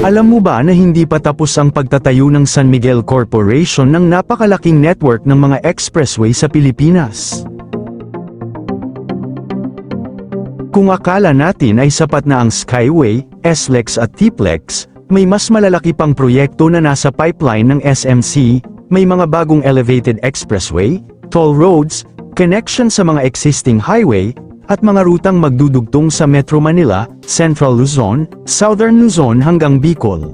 Alam mo ba na hindi pa tapos ang pagtatayo ng San Miguel Corporation ng napakalaking network ng mga expressway sa Pilipinas? Kung akala natin ay sapat na ang Skyway, SLEX at TPLEX, may mas malalaki pang proyekto na nasa pipeline ng SMC, may mga bagong elevated expressway, toll roads, connection sa mga existing highway, at mga rutang magdudugtong sa Metro Manila, Central Luzon, Southern Luzon hanggang Bicol.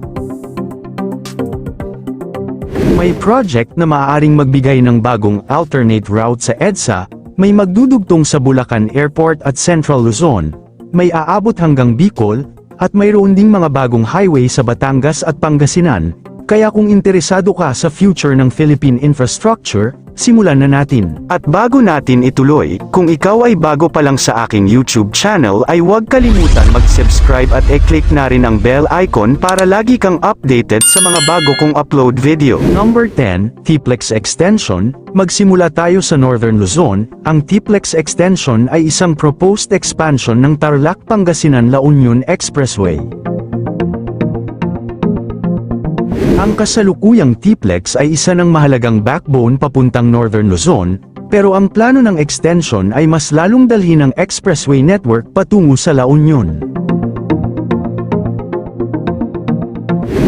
May project na maaaring magbigay ng bagong alternate route sa EDSA, may magdudugtong sa Bulacan Airport at Central Luzon, may aabot hanggang Bicol, at mayroon ding mga bagong highway sa Batangas at Pangasinan, kaya kung interesado ka sa future ng Philippine infrastructure, simulan na natin. At bago natin ituloy, kung ikaw ay bago pa lang sa aking YouTube channel ay huwag kalimutan mag-subscribe at i-click na rin ang bell icon para lagi kang updated sa mga bago kong upload video. Number 10, TPLEX Extension. Magsimula tayo sa Northern Luzon. Ang TPLEX Extension ay isang proposed expansion ng Tarlac-Pangasinan-La Union Expressway. Ang kasalukuyang TPLEX ay isa ng mahalagang backbone papuntang Northern Luzon, pero ang plano ng extension ay mas lalong dalhin ang expressway network patungo sa La Union.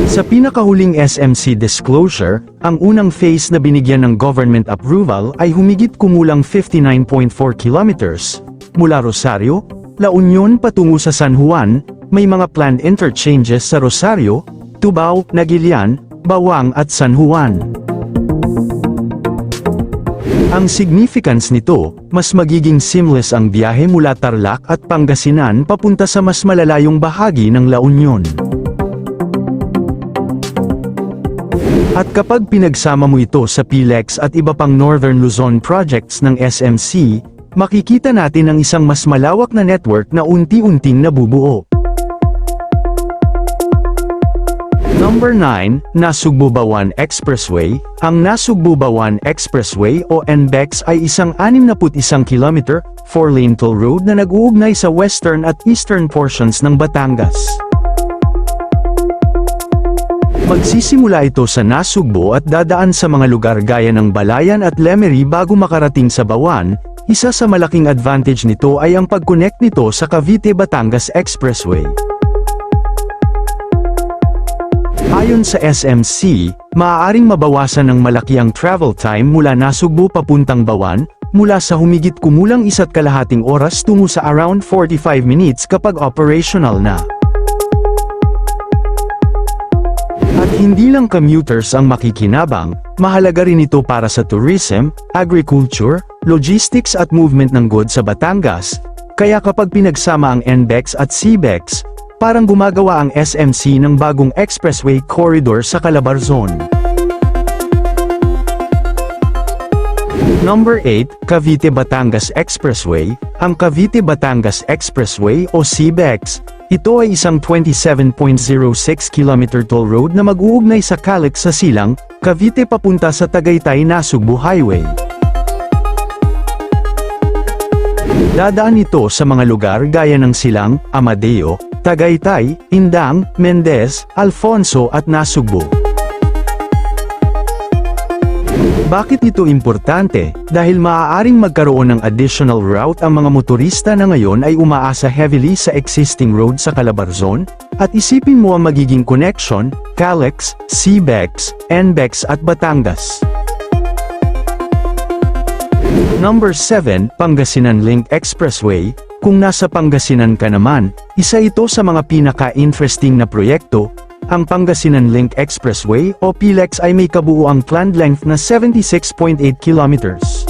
Sa pinakahuling SMC disclosure, ang unang phase na binigyan ng government approval ay humigit kumulang 59.4 kilometers, mula Rosario, La Union patungo sa San Juan, may mga planned interchanges sa Rosario, Tubao, Nagilian, Bawang at San Juan. Ang significance nito, mas magiging seamless ang biyahe mula Tarlac at Pangasinan papunta sa mas malalayong bahagi ng La Union. At kapag pinagsama mo ito sa PLEX at iba pang Northern Luzon projects ng SMC, makikita natin ang isang mas malawak na network na unti-unting nabubuo. Number 9, Nasugbu-Bawan Expressway. Ang Nasugbu-Bawan Expressway o NBEX ay isang 61 kilometer, 4-lane toll road na nag-uugnay sa western at eastern portions ng Batangas. Magsisimula ito sa Nasugbu at dadaan sa mga lugar gaya ng Balayan at Lemery bago makarating sa Bawan. Isa sa malaking advantage nito ay ang pag-connect nito sa Cavite-Batangas Expressway. Ayon sa SMC, maaaring mabawasan ng malaki ang travel time mula Nasugbu papuntang Bawan, mula sa humigit kumulang 1.5 oras tungo sa around 45 minutes kapag operational na. At hindi lang commuters ang makikinabang, mahalaga rin ito para sa tourism, agriculture, logistics at movement ng goods sa Batangas, kaya kapag pinagsama ang NBEX at CBEX, parang gumagawa ang SMC ng bagong expressway corridor sa Calabarzon. Number 8, Cavite-Batangas Expressway. Ang Cavite-Batangas Expressway o CBEX, ito ay isang 27.06 km toll road na mag-uugnay sa Calix sa Silang, Cavite papunta sa Tagaytay-Nasugbu Highway. Dadaan ito sa mga lugar gaya ng Silang, Amadeo, Tagaytay, Indang, Mendez, Alfonso at Nasugbu. Bakit ito importante? Dahil maaaring magkaroon ng additional route ang mga motorista na ngayon ay umaasa heavily sa existing road sa Calabarzon, at isipin mo ang magiging connection, Calix, CBEX, NBEX at Batangas. Number 7, Pangasinan Link Expressway. Kung nasa Pangasinan ka naman, isa ito sa mga pinaka-interesting na proyekto. Ang Pangasinan Link Expressway o PLEX ay may kabuuang planned length na 76.8 kilometers.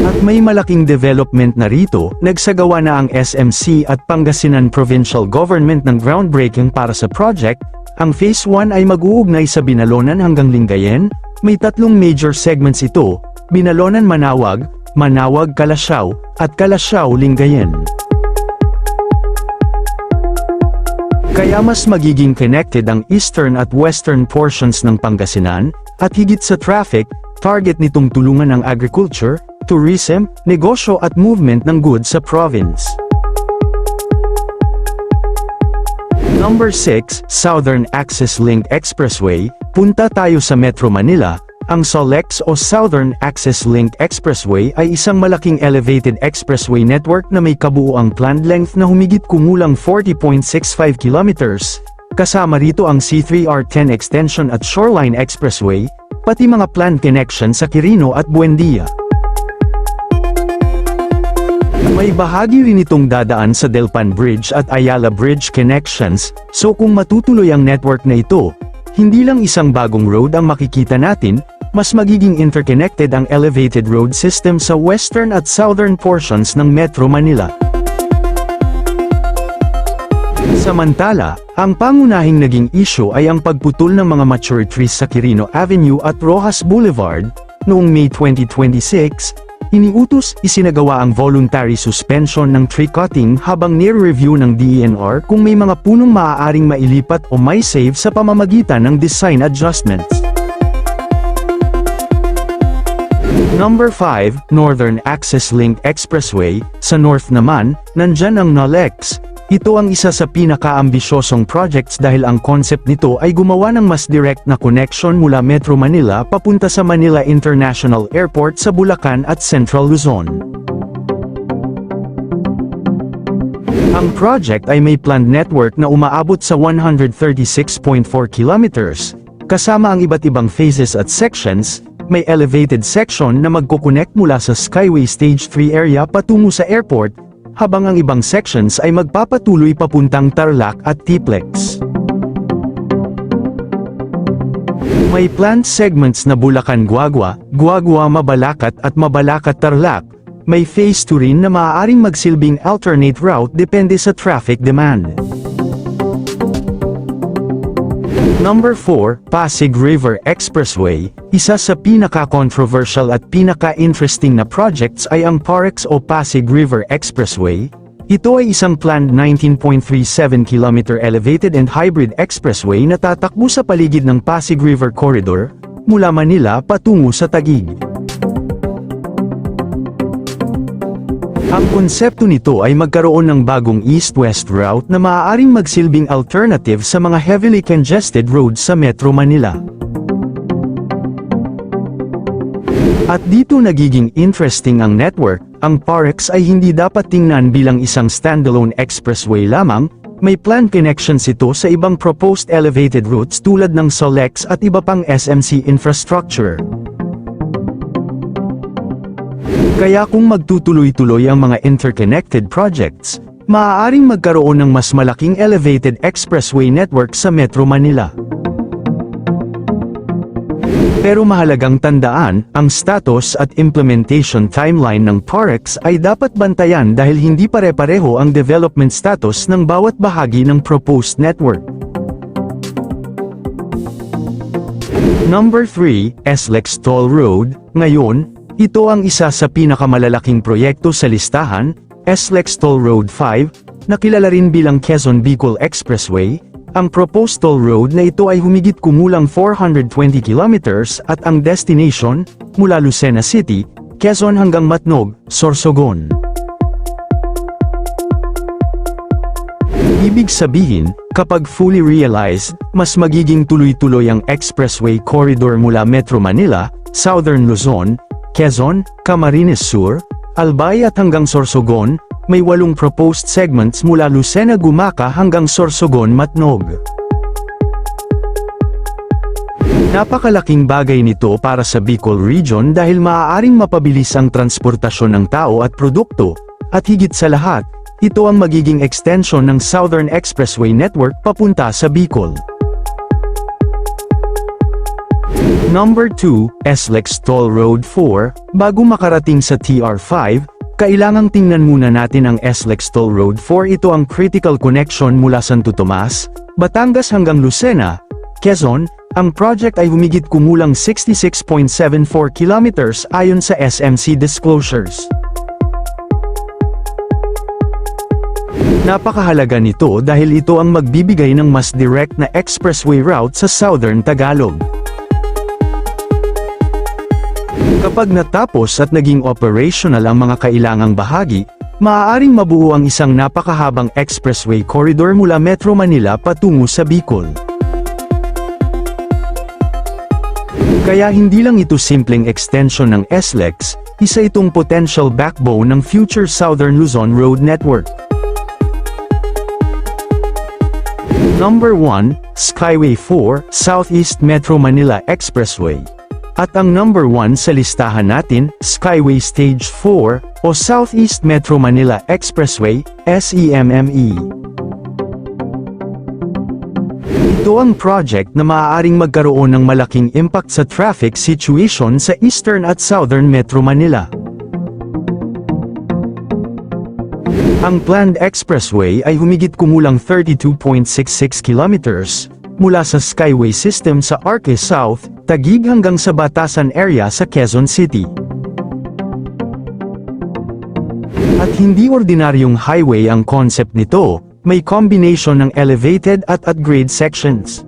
At may malaking development na rito, nagsagawa na ang SMC at Pangasinan Provincial Government ng groundbreaking para sa project. Ang Phase 1 ay mag-uugnay sa Binalonan hanggang Lingayen. May 3 major segments ito, Binalonan-Manawag, Manawag-Calasiao, at Calasiao-Lingayen. Kaya mas magiging connected ang eastern at western portions ng Pangasinan, at higit sa traffic, target nitong tulungan ang agriculture, tourism, negosyo at movement ng goods sa province. Number 6, Southern Access Link Expressway. Punta tayo sa Metro Manila. Ang SOLEX o Southern Access Link Expressway ay isang malaking elevated expressway network na may kabuuang planned length na humigit kumulang 40.65 kilometers. Kasama rito ang C3R10 Extension at Shoreline Expressway, pati mga planned connection sa Quirino at Buendia. May bahagi rin itong dadaan sa Delpan Bridge at Ayala Bridge connections, so kung matutuloy ang network na ito, hindi lang isang bagong road ang makikita natin, mas magiging interconnected ang elevated road system sa western at southern portions ng Metro Manila. Samantala, ang pangunahing naging issue ay ang pagputol ng mga mature trees sa Quirino Avenue at Rojas Boulevard. Noong May 2026, isinagawa ang voluntary suspension ng tree cutting habang nire-review ng DENR kung may mga punong maaaring mailipat o may save sa pamamagitan ng design adjustments. Number 5, Northern Access Link Expressway. Sa north naman, nandyan ang NOLEX. Ito ang isa sa pinaka-ambisyosong projects dahil ang concept nito ay gumawa ng mas direct na connection mula Metro Manila papunta sa Manila International Airport sa Bulacan at Central Luzon. Ang project ay may planned network na umaabot sa 136.4 kilometers. Kasama ang iba't ibang phases at sections, may elevated section na magkukonect mula sa Skyway Stage 3 area patungo sa airport, habang ang ibang sections ay magpapatuloy papuntang Tarlac at Tiplex. May planned segments na Bulacan-Guagua, Guagua-Mabalacat at Mabalacat-Tarlac. May phase 2 rin na maaaring magsilbing alternate route depende sa traffic demand. Number 4, Pasig River Expressway. Isa sa pinaka-controversial at pinaka-interesting na projects ay ang PAREX o Pasig River Expressway. Ito ay isang planned 19.37 km elevated and hybrid expressway na tatakbo sa paligid ng Pasig River Corridor, mula Manila patungo sa Taguig. Ang konsepto nito ay magkaroon ng bagong east-west route na maaaring magsilbing alternative sa mga heavily congested roads sa Metro Manila. At dito nagiging interesting ang network. Ang PAREX ay hindi dapat tingnan bilang isang standalone expressway lamang, may planned connections ito sa ibang proposed elevated routes tulad ng SOLEX at iba pang SMC infrastructure. Kaya kung magtutuloy-tuloy ang mga interconnected projects, maaaring magkaroon ng mas malaking elevated expressway network sa Metro Manila. Pero mahalagang tandaan, ang status at implementation timeline ng PAREX ay dapat bantayan dahil hindi pare-pareho ang development status ng bawat bahagi ng proposed network. Number 3, SLEX Toll Road. Ngayon, ito ang isa sa pinakamalalaking proyekto sa listahan, SLEX Toll Road 5, na kilala rin bilang Quezon-Bicol Expressway. Ang proposed toll road na ito ay humigit kumulang 420 kilometers at ang destination, mula Lucena City, Quezon hanggang Matnog, Sorsogon. Ibig sabihin, kapag fully realized, mas magiging tuloy-tuloy ang expressway corridor mula Metro Manila, Southern Luzon, Quezon, Camarines Sur, Albay at hanggang Sorsogon. May 8 proposed segments mula Lucena Gumaca hanggang Sorsogon Matnog. Napakalaking bagay nito para sa Bicol Region dahil maaaring mapabilis ang transportasyon ng tao at produkto, at higit sa lahat, ito ang magiging extension ng Southern Expressway Network papunta sa Bicol. Number 2, SLEX Toll Road 4. Bago makarating sa TR5, kailangang tingnan muna natin ang SLEX Toll Road 4. Ito ang critical connection mula Santo Tomas, Batangas hanggang Lucena, Quezon. Ang project ay humigit kumulang 66.74 kilometers ayon sa SMC disclosures. Napakahalaga nito dahil ito ang magbibigay ng mas direct na expressway route sa Southern Tagalog. Kapag natapos at naging operational ang mga kailangang bahagi, maaaring mabuo ang isang napakahabang expressway corridor mula Metro Manila patungo sa Bicol. Kaya hindi lang ito simpleng extension ng SLEX, isa itong potential backbone ng future Southern Luzon Road Network. Number 1, Skyway 4, Southeast Metro Manila Expressway. At ang number 1 sa listahan natin, Skyway Stage 4, o Southeast Metro Manila Expressway, SEMME. Ito ang project na maaaring magkaroon ng malaking impact sa traffic situation sa Eastern at Southern Metro Manila. Ang planned expressway ay humigit kumulang 32.66 kilometers, mula sa Skyway System sa Arque South, Taguig hanggang sa Batasan area sa Quezon City. At hindi ordinaryong highway ang concept nito, may combination ng elevated at upgrade sections.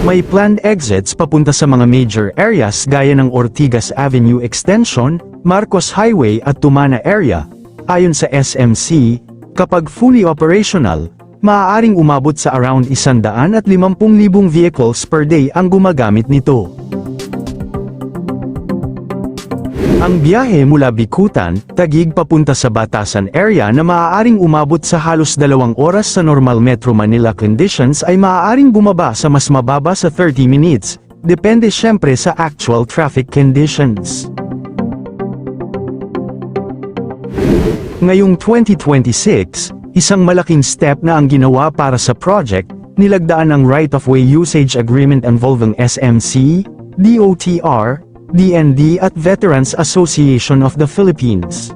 May planned exits papunta sa mga major areas gaya ng Ortigas Avenue Extension, Marcos Highway at Tumana area. Ayon sa SMC, kapag fully operational, maaaring umabot sa around 150,000 vehicles per day ang gumagamit nito. Ang biyahe mula Bicutan, Taguig papunta sa Batasan area na maaaring umabot sa halos 2 oras sa normal Metro Manila conditions ay maaaring bumaba sa mas mababa sa 30 minutes, depende syempre sa actual traffic conditions. Ngayong 2026, isang malaking step na ang ginawa para sa project, nilagdaan ang Right-of-Way Usage Agreement involving SMC, DOTR, DND at Veterans Association of the Philippines.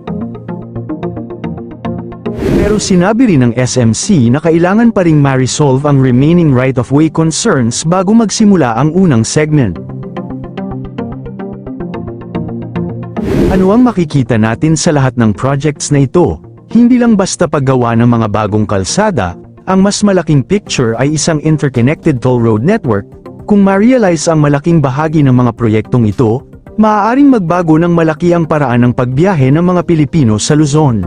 Pero sinabi rin ng SMC na kailangan pa ring ma-resolve ang remaining right-of-way concerns bago magsimula ang unang segment. Ano ang makikita natin sa lahat ng projects na ito? Hindi lang basta paggawa ng mga bagong kalsada, ang mas malaking picture ay isang interconnected toll road network. Kung ma-realize ang malaking bahagi ng mga proyektong ito, maaaring magbago ng malaki ang paraan ng pagbiyahe ng mga Pilipino sa Luzon.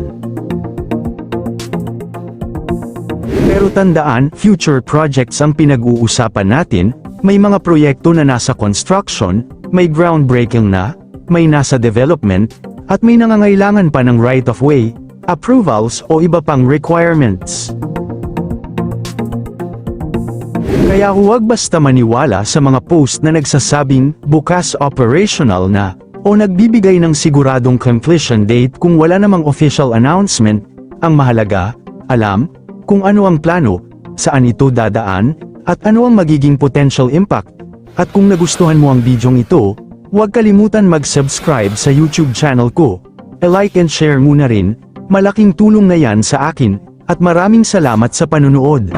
Pero tandaan, future projects ang pinag-uusapan natin, may mga proyekto na nasa construction, may groundbreaking na, may nasa development, at may nangangailangan pa ng right-of-way, approvals o iba pang requirements. Kaya huwag basta maniwala sa mga post na nagsasabing bukas operational na o nagbibigay ng siguradong completion date kung wala namang official announcement. Ang mahalaga, alam kung ano ang plano, saan ito dadaan, at ano ang magiging potential impact. At kung nagustuhan mo ang bidyong ito, huwag kalimutan mag-subscribe sa YouTube channel ko. I-like and share mo na rin, malaking tulong na yan sa akin, at maraming salamat sa panunood.